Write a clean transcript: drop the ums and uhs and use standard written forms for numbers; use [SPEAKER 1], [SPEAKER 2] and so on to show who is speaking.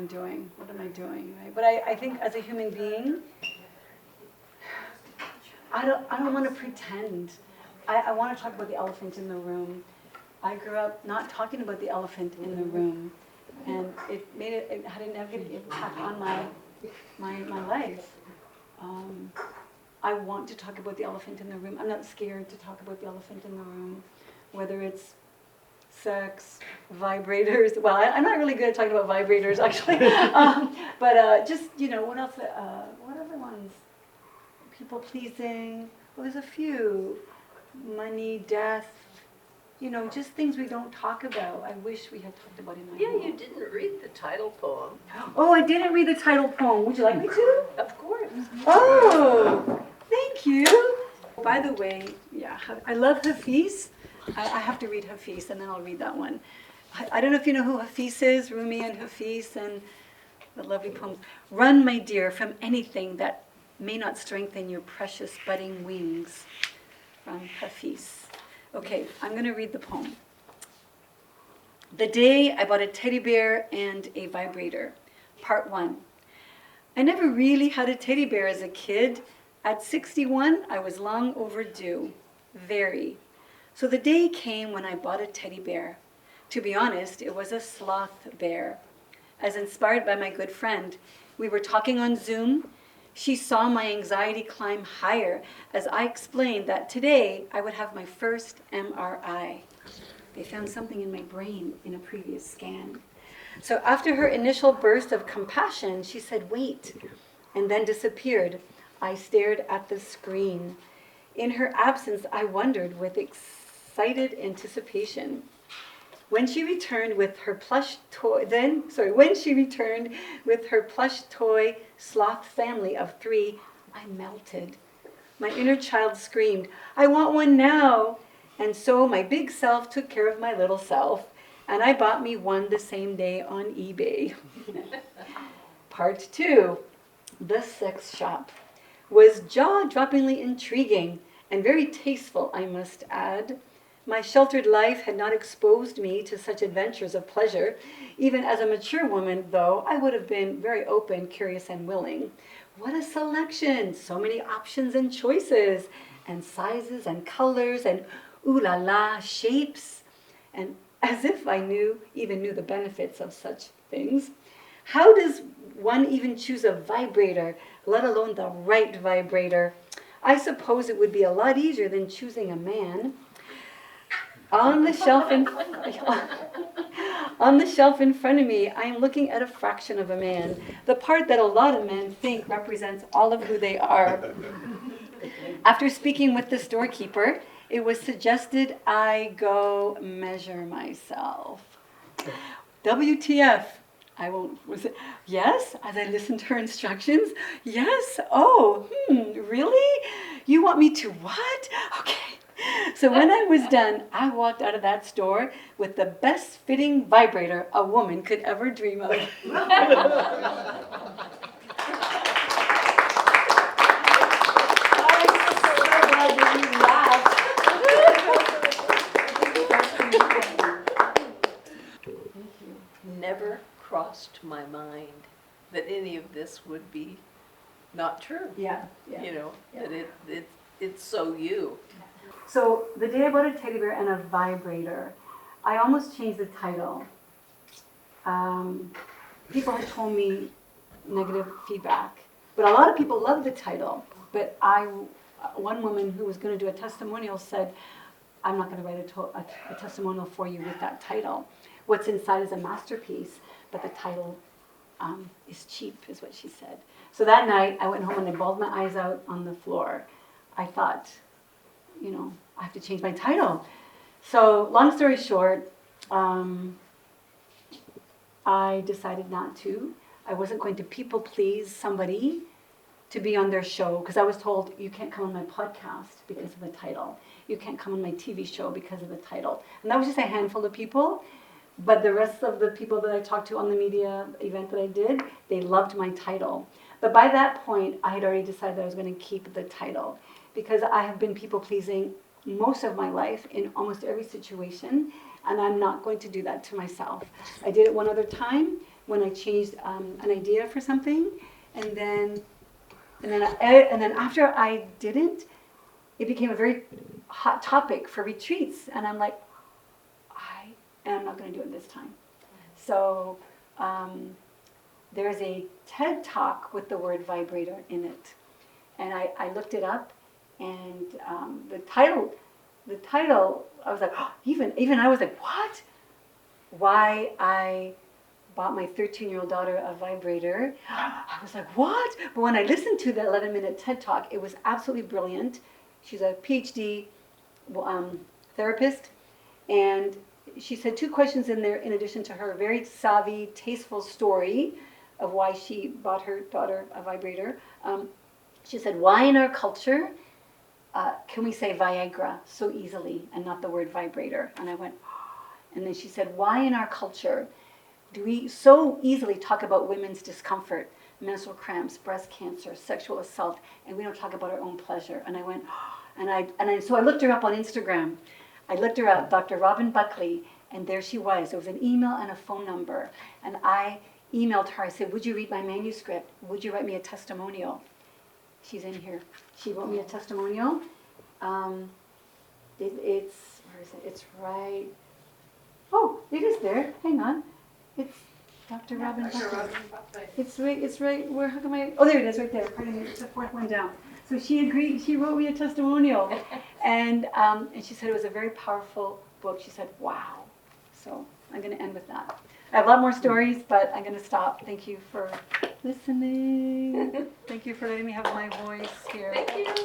[SPEAKER 1] I'm doing? What am I doing? Right? But I think as a human being, I don't want to pretend. I want to talk about the elephant in the room. I grew up not talking about the elephant in the room, and it had a negative impact on my life. I want to talk about the elephant in the room. I'm not scared to talk about the elephant in the room, whether it's sex, vibrators. Well, I'm not really good at talking about vibrators, actually. But just, what else? What other ones? People pleasing. Well, there's a few. Money, death. Just things we don't talk about. I wish we had talked about in my home.
[SPEAKER 2] You didn't read the title poem.
[SPEAKER 1] Oh, I didn't read the title poem. Would you like me to?
[SPEAKER 2] Of course.
[SPEAKER 1] Oh, thank you. By the way, I love Hafiz. I have to read Hafiz, and then I'll read that one. I don't know if you know who Hafiz is, Rumi and Hafiz, and the lovely poem. Run, my dear, from anything that may not strengthen your precious budding wings. From Hafiz. Okay, I'm going to read the poem. The day I bought a teddy bear and a vibrator. Part 1. I never really had a teddy bear as a kid. At 61, I was long overdue. Very. So the day came when I bought a teddy bear. To be honest, it was a sloth bear. As inspired by my good friend, we were talking on Zoom. She saw my anxiety climb higher as I explained that today I would have my first MRI. They found something in my brain in a previous scan. So after her initial burst of compassion, she said, "Wait," and then disappeared. I stared at the screen. In her absence, I wondered with excited anticipation. When she returned with her plush toy sloth family of 3, I melted. My inner child screamed, "I want one now!" And so my big self took care of my little self, and I bought me one the same day on eBay. Part 2, the sex shop, was jaw-droppingly intriguing and very tasteful, I must add. My sheltered life had not exposed me to such adventures of pleasure. Even as a mature woman, though, I would have been very open, curious, and willing. What a selection! So many options and choices, and sizes and colors, and ooh la la shapes. And as if I even knew the benefits of such things. How does one even choose a vibrator, let alone the right vibrator? I suppose it would be a lot easier than choosing a man. On the shelf in front of me, I am looking at a fraction of a man, the part that a lot of men think represents all of who they are. After speaking with the storekeeper, it was suggested I go measure myself. WTF? I won't. Was it? Yes, as I listened to her instructions. Yes. Oh, really? You want me to what? Okay. So when I was done, I walked out of that store with the best fitting vibrator a woman could ever dream of. I'm so glad that you laughed.
[SPEAKER 2] Never crossed my mind that any of this would be not true.
[SPEAKER 1] Yeah.
[SPEAKER 2] That it's so you.
[SPEAKER 1] So the day I bought a teddy bear and a vibrator, I almost changed the title. People had told me negative feedback, but a lot of people loved the title. But one woman who was going to do a testimonial said, "I'm not going to write a testimonial for you with that title. What's inside is a masterpiece, but the title is cheap," is what she said. So that night, I went home and I bawled my eyes out on the floor. I thought, I have to change my title. So long story short, I decided not to. I wasn't going to people please somebody to be on their show, because I was told, you can't come on my podcast because of the title. You can't come on my TV show because of the title. And that was just a handful of people. But the rest of the people that I talked to on the media event that I did, they loved my title. But by that point, I had already decided that I was going to keep the title, because I have been people-pleasing most of my life in almost every situation, and I'm not going to do that to myself. I did it one other time, when I changed an idea for something, and then after I didn't, it became a very hot topic for retreats, and I'm like, I am not going to do it this time. So there's a TED Talk with the word vibrator in it, and I looked it up, and the title, I was like, oh, even I was like, what? Why I bought my 13-year-old daughter a vibrator. I was like, what? But when I listened to the 11-minute TED Talk, it was absolutely brilliant. She's a PhD therapist, and she said 2 questions in there in addition to her very savvy, tasteful story of why she bought her daughter a vibrator. She said, why in our culture can we say Viagra so easily and not the word vibrator? And I went, and then she said, why in our culture do we so easily talk about women's discomfort, menstrual cramps, breast cancer, sexual assault, and we don't talk about our own pleasure? And I went, so I looked her up on Instagram. I looked her up, Dr. Robin Buckley, and there she was. There was an email and a phone number. And I emailed her. I said, would you read my manuscript? Would you write me a testimonial? She's in here. She wrote me a testimonial. Where is it? It's right. Oh, it is there. Hang on. It's Dr. Robin Buckley. It's right. Where? How come I? Oh, there it is, right there. Pardon me. It's the 4th one down. So she agreed. She wrote me a testimonial, and she said it was a very powerful book. She said, "Wow." So I'm going to end with that. I have a lot more stories, but I'm going to stop. Thank you for listening. Thank you for letting me have my voice here.
[SPEAKER 2] Thank you.